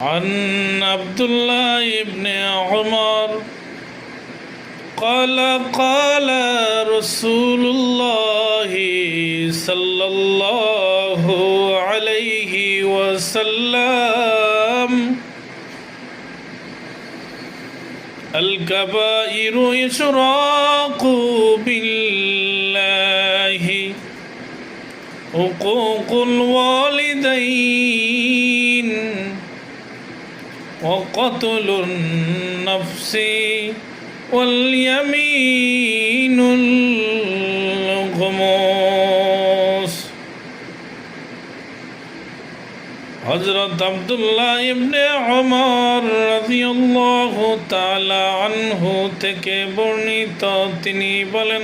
عن عبد الله بن عمر قال قال رسول الله صلى الله عليه وسلم الكبائر إشراك بالله حقوق الوالدين وقتل النفس واليمين الغموس হযরত আব্দুল্লাহ ইবনে ওমর রাদিয়াল্লাহু তাআলা আনহু থেকে বর্ণিত, তিনি বলেন,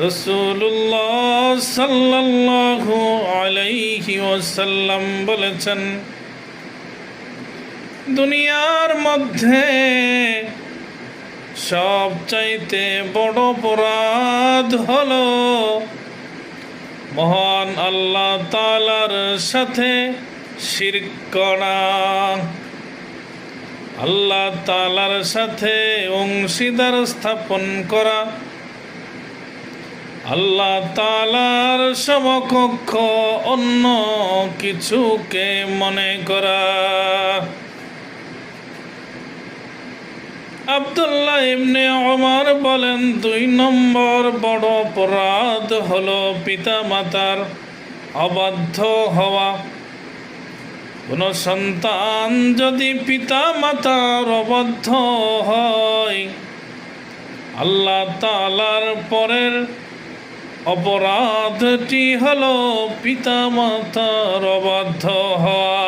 রাসূলুল্লাহ সাল্লাল্লাহু আলাইহি ওয়াসাল্লাম বলেছেন, দুনিয়ার মধ্যে সবচাইতে বড় অপরাধ হলো মহান আল্লাহ তাআলার সাথে শিরক করা, আল্লাহ তাআলার সাথে অংশীদার স্থাপন করা, আল্লাহ তাআলার সমকক্ষ অন্য কিছুকে মনে করা। আব্দুল্লাহ ইবনে ওমর বলেন, ২ নম্বর বড় অপরাধ হলো পিতা মাতার অবাধ্য হওয়া। কোন সন্তান যদি পিতা মাতার অবাধ্য হয়, আল্লাহ তাআলার পরের অপরাধটি হলো পিতা মাতার অবাধ্য হওয়া।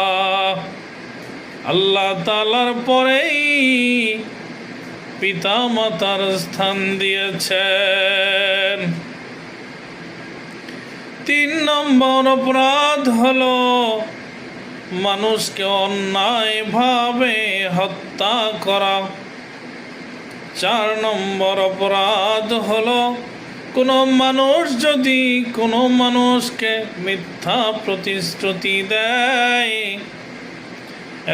আল্লাহ তাআলার পরেই পিতা মাতার স্থান দিয়েছেন। ৩ নম্বর অপরাধ হলো মানুষকে অন্যায়ভাবে হত্যা করা। ৪ নম্বর অপরাধ হলো কোনো মানুষ যদি কোনো মানুষকে মিথ্যা প্রতিশ্রুতি দেয়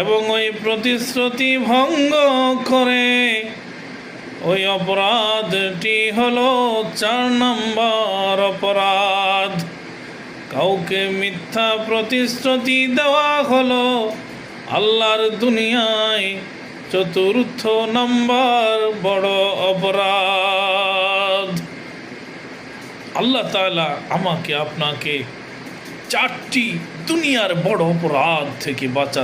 এবং ওই প্রতিশ্রুতি ভঙ্গ করে, ওই অপরাধটি হলো ৪ নম্বর অপরাধ। কাউকে মিথ্যা প্রতিশ্রুতি দেওয়া হলো আল্লাহর দুনিয়ায় ৪র্থ নম্বর বড় অপরাধ। আল্লাহ তাআলা আমাকে আপনাকে ৪টি দুনিয়ার বড় অপরাধ থেকে বাঁচা